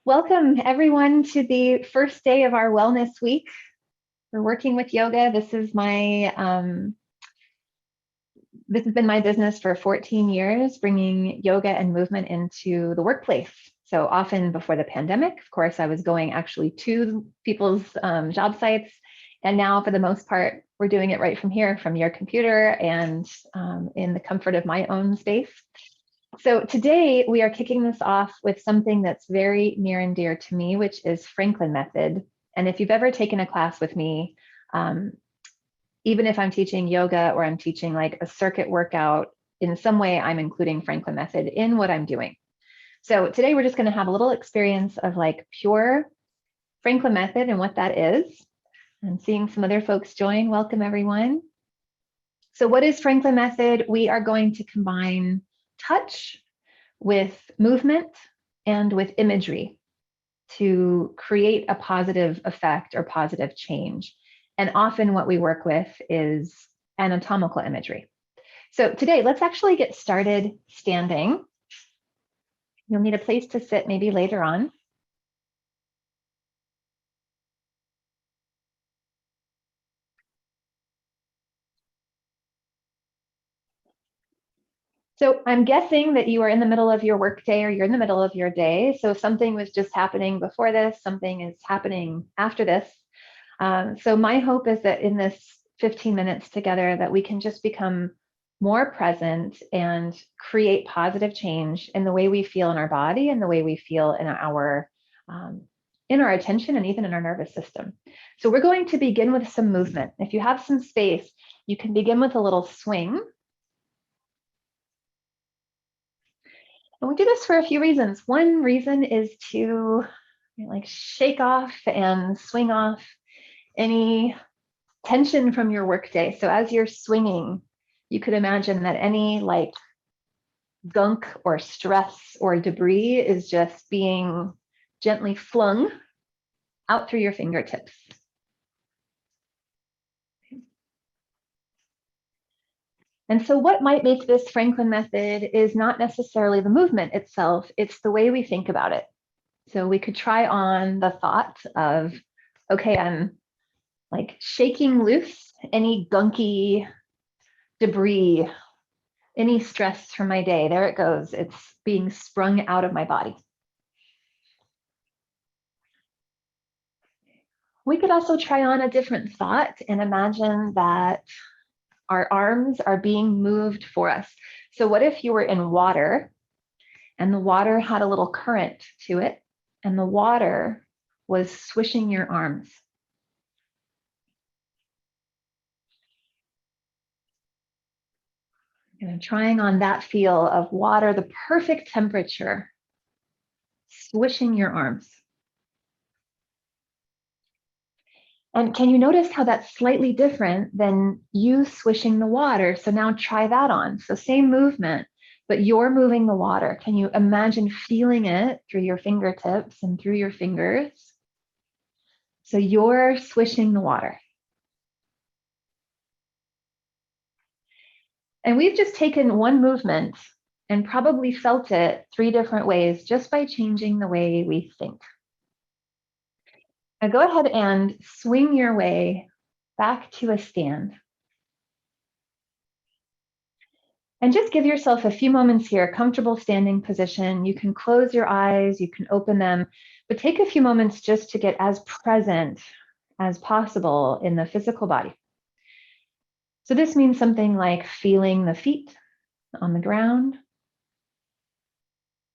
Welcome everyone to the first day of our wellness week. We're working with yoga. This has been my business for 14 years, bringing yoga and movement into the workplace. So often before the pandemic, of course, I was going actually to people's job sites. And now for the most part, we're doing it right from here, from your computer and in the comfort of my own space. So today we are kicking this off with something that's very near and dear to me, which is Franklin method. And if you've ever taken a class with me, even if I'm teaching yoga or I'm teaching like a circuit workout, in some way I'm including Franklin method in what I'm doing. So today we're just going to have a little experience of like pure Franklin method and what that is. And seeing some other folks join. Welcome everyone. So what is Franklin method? We are going to combine touch with movement and with imagery to create a positive effect or positive change. And often what we work with is anatomical imagery. So today, let's actually get started standing. You'll need a place to sit maybe later on. So I'm guessing that you are in the middle of your workday or you're in the middle of your day. So something was just happening before this, something is happening after this. So my hope is that in this 15 minutes together that we can just become more present and create positive change in the way we feel in our body and the way we feel in our attention and even in our nervous system. So we're going to begin with some movement. If you have some space, you can begin with a little swing. And we do this for a few reasons. One reason is to like shake off and swing off any tension from your workday. So as you're swinging, you could imagine that any like gunk or stress or debris is just being gently flung out through your fingertips. And so what might make this Franklin method is not necessarily the movement itself, it's the way we think about it. So we could try on the thought of, okay, I'm like shaking loose any gunky debris, any stress from my day. There it goes. It's being sprung out of my body. We could also try on a different thought and imagine that our arms are being moved for us. So what if you were in water and the water had a little current to it and the water was swishing your arms? And I'm trying on that feel of water, the perfect temperature, swishing your arms. And can you notice how that's slightly different than you swishing the water? So now try that on. So same movement, but you're moving the water. Can you imagine feeling it through your fingertips and through your fingers? So you're swishing the water. And we've just taken one movement and probably felt it 3 different ways just by changing the way we think. Now go ahead and swing your way back to a stand. And just give yourself a few moments here, comfortable standing position. You can close your eyes, you can open them, but take a few moments just to get as present as possible in the physical body. So this means something like feeling the feet on the ground,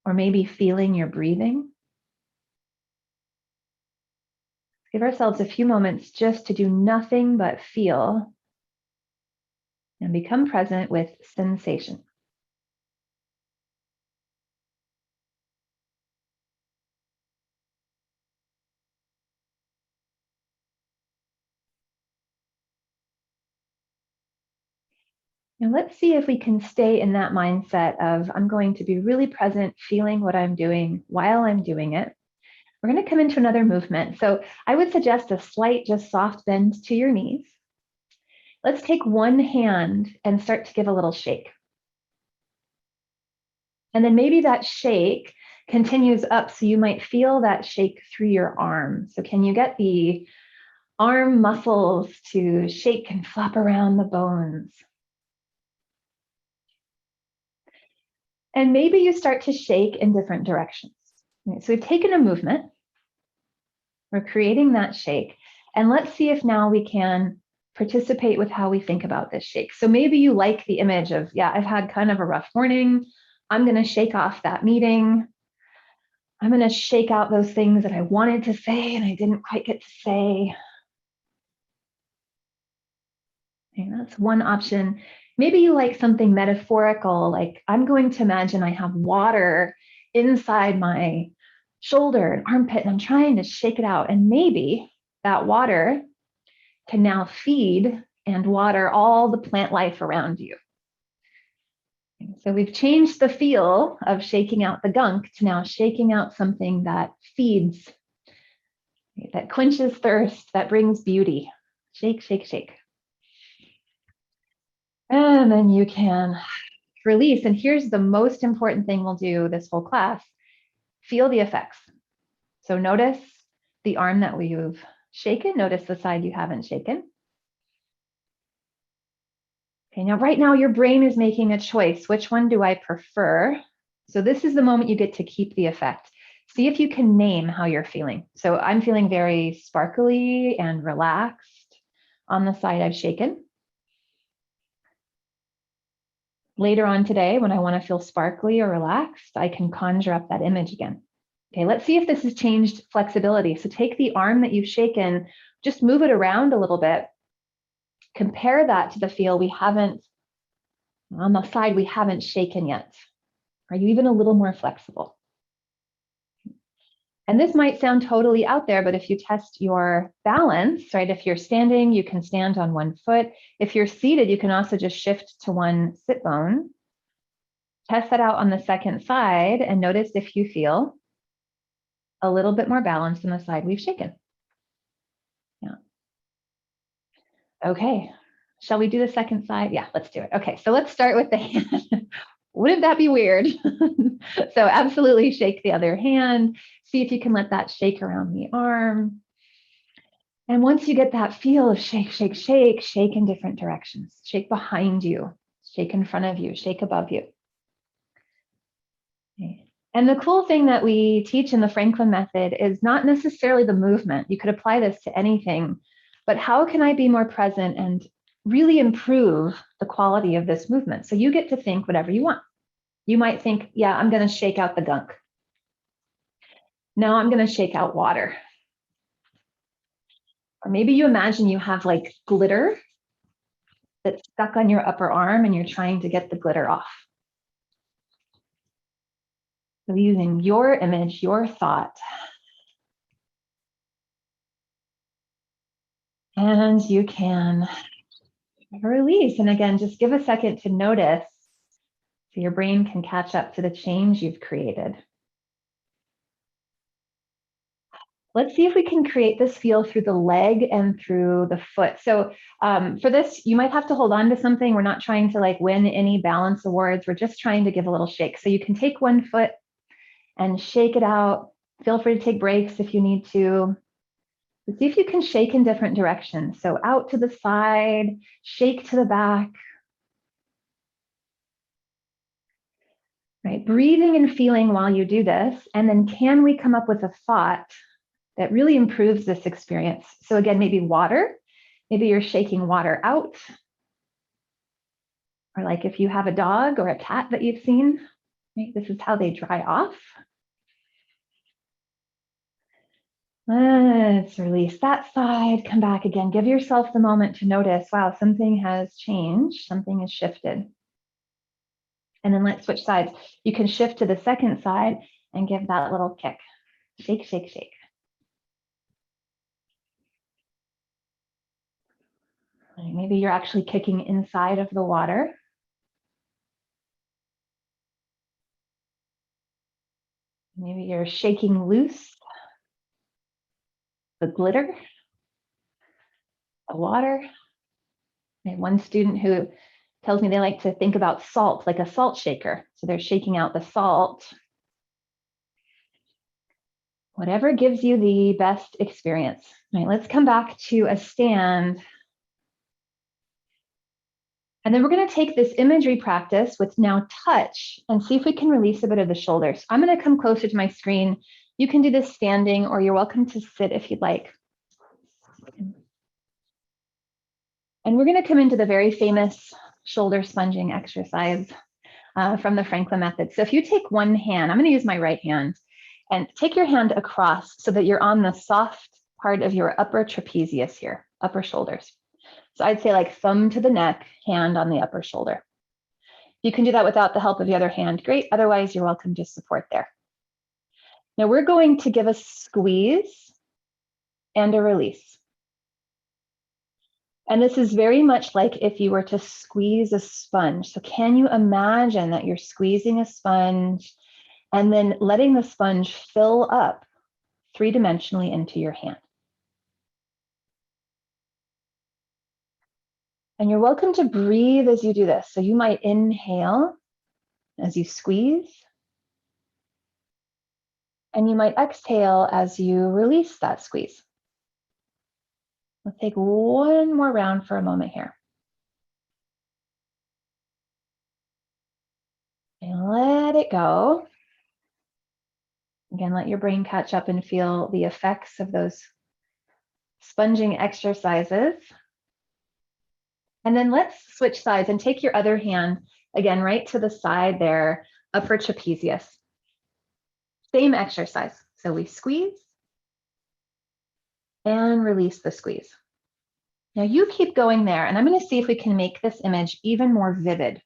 or maybe feeling your breathing. Give ourselves a few moments just to do nothing but feel and become present with sensation. And let's see if we can stay in that mindset of I'm going to be really present, feeling what I'm doing while I'm doing it. We're going to come into another movement. So I would suggest a slight, just soft bend to your knees. Let's take one hand and start to give a little shake. And then maybe that shake continues up. So you might feel that shake through your arm. So can you get the arm muscles to shake and flop around the bones? And maybe you start to shake in different directions. Right, so we've taken a movement, we're creating that shake, and let's see if now we can participate with how we think about this shake. So maybe you like the image of, yeah, I've had kind of a rough morning. I'm going to shake off that meeting. I'm going to shake out those things that I wanted to say and I didn't quite get to say. Okay, that's one option. Maybe you like something metaphorical, like I'm going to imagine I have water inside my shoulder and armpit, and I'm trying to shake it out. And maybe that water can now feed and water all the plant life around you. So we've changed the feel of shaking out the gunk to now shaking out something that feeds, that quenches thirst, that brings beauty. Shake, shake, shake. And then you can release. And here's the most important thing we'll do this whole class. Feel the effects. So notice the arm that we've shaken. Notice the side you haven't shaken. Okay, now right now your brain is making a choice. Which one do I prefer? So this is the moment you get to keep the effect. See if you can name how you're feeling. So I'm feeling very sparkly and relaxed on the side I've shaken. Later on today, when I want to feel sparkly or relaxed, I can conjure up that image again. Okay, let's see if this has changed flexibility. So take the arm that you've shaken, just move it around a little bit. Compare that to the feel we haven't, on the side we haven't shaken yet. Are you even a little more flexible? And this might sound totally out there, but if you test your balance, right? If you're standing, you can stand on one foot. If you're seated, you can also just shift to one sit bone. Test that out on the second side and notice if you feel a little bit more balance on the side we've shaken. Yeah. Okay. Shall we do the second side? Yeah, let's do it. Okay, so let's start with the hand. Wouldn't that be weird? So absolutely shake the other hand. See if you can let that shake around the arm. And once you get that feel of shake, shake, shake, shake in different directions. Shake behind you, shake in front of you, shake above you. Okay. And the cool thing that we teach in the Franklin method is not necessarily the movement. You could apply this to anything, but how can I be more present and really improve the quality of this movement? So you get to think whatever you want. You might think, yeah, I'm going to shake out the gunk. Now I'm going to shake out water. Or maybe you imagine you have like glitter that's stuck on your upper arm and you're trying to get the glitter off. So using your image, your thought. And you can release. And again, just give a second to notice so your brain can catch up to the change you've created. Let's see if we can create this feel through the leg and through the foot. So for this, you might have to hold on to something. We're not trying to like win any balance awards. We're just trying to give a little shake. So you can take one foot and shake it out. Feel free to take breaks if you need to. But see if you can shake in different directions. So out to the side, shake to the back. Right, breathing and feeling while you do this. And then can we come up with a thought that really improves this experience? So again, maybe water. Maybe you're shaking water out. Or like if you have a dog or a cat that you've seen, right, this is how they dry off. Let's release that side, come back again. Give yourself the moment to notice, wow, something has changed, something has shifted. And then let's switch sides. You can shift to the second side and give that little kick. Shake, shake, shake. Maybe you're actually kicking inside of the water. Maybe you're shaking loose the glitter, the water. I had one student who tells me they like to think about salt like a salt shaker. So they're shaking out the salt. Whatever gives you the best experience. All right, let's come back to a stand. And then we're going to take this imagery practice with now touch and see if we can release a bit of the shoulders. I'm going to come closer to my screen. You can do this standing, or you're welcome to sit if you'd like. And we're going to come into the very famous shoulder sponging exercise from the Franklin method. So if you take one hand, I'm going to use my right hand, and take your hand across so that you're on the soft part of your upper trapezius here, upper shoulders. So I'd say like thumb to the neck, hand on the upper shoulder. You can do that without the help of the other hand, great. Otherwise, you're welcome to support there. Now we're going to give a squeeze and a release. And this is very much like if you were to squeeze a sponge. So can you imagine that you're squeezing a sponge and then letting the sponge fill up three-dimensionally into your hand? And you're welcome to breathe as you do this. So you might inhale as you squeeze, and you might exhale as you release that squeeze. Let's take one more round for a moment here. And let it go. Again, let your brain catch up and feel the effects of those sponging exercises. And then let's switch sides and take your other hand, again, right to the side there, upper trapezius. Same exercise. So we squeeze and release the squeeze. Now you keep going there, and I'm going to see if we can make this image even more vivid.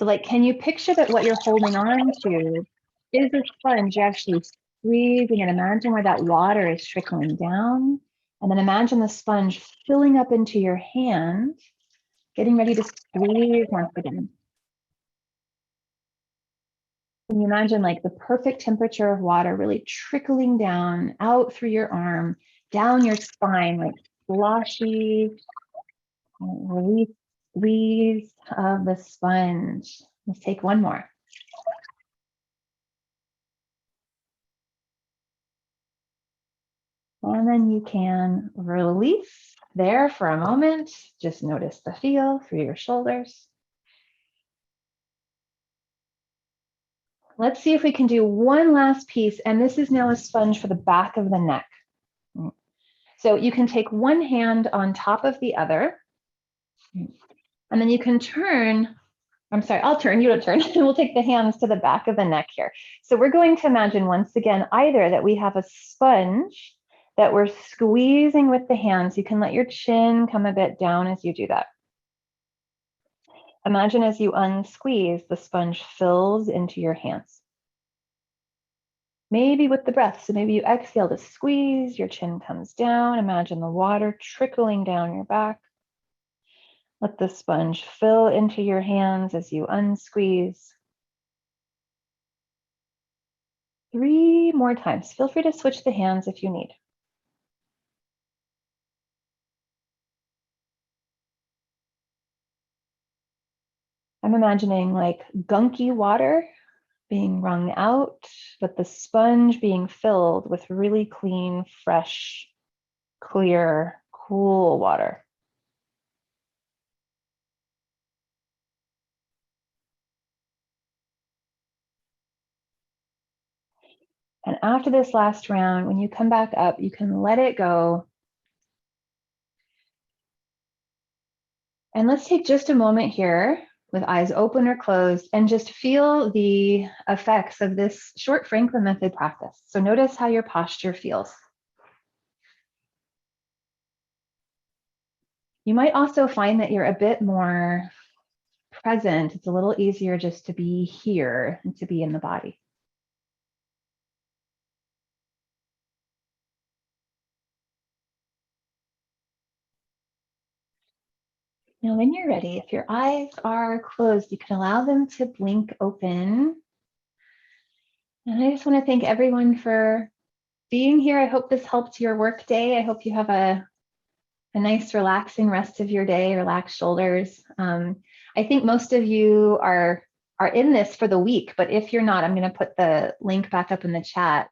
So like, can you picture that what you're holding on to is a sponge? You're actually squeezing, and imagine where that water is trickling down. And then imagine the sponge filling up into your hand, getting ready to squeeze once again. Can you imagine like the perfect temperature of water really trickling down out through your arm, down your spine, like sloshy, release, squeeze of the sponge. Let's take one more. And then you can release there for a moment. Just notice the feel through your shoulders. Let's see if we can do one last piece. And this is now a sponge for the back of the neck. So you can take one hand on top of the other. And then you can turn, I'm sorry, I'll turn, you don't turn. We'll take the hands to the back of the neck here. So we're going to imagine once again, either that we have a sponge that we're squeezing with the hands. You can let your chin come a bit down as you do that. Imagine as you unsqueeze, the sponge fills into your hands. Maybe with the breath. So maybe you exhale to squeeze, your chin comes down. Imagine the water trickling down your back. Let the sponge fill into your hands as you unsqueeze. 3 more times. Feel free to switch the hands if you need. I'm imagining like gunky water being wrung out, but the sponge being filled with really clean, fresh, clear, cool water. And after this last round, when you come back up, you can let it go. And let's take just a moment here with eyes open or closed and just feel the effects of this short Franklin method practice. So notice how your posture feels. You might also find that you're a bit more present. It's a little easier just to be here and to be in the body. Now, when you're ready, if your eyes are closed, you can allow them to blink open. And I just want to thank everyone for being here. I hope this helped your work day. I hope you have a nice, relaxing rest of your day, relaxed shoulders. I think most of you are in this for the week, but if you're not, I'm going to put the link back up in the chat.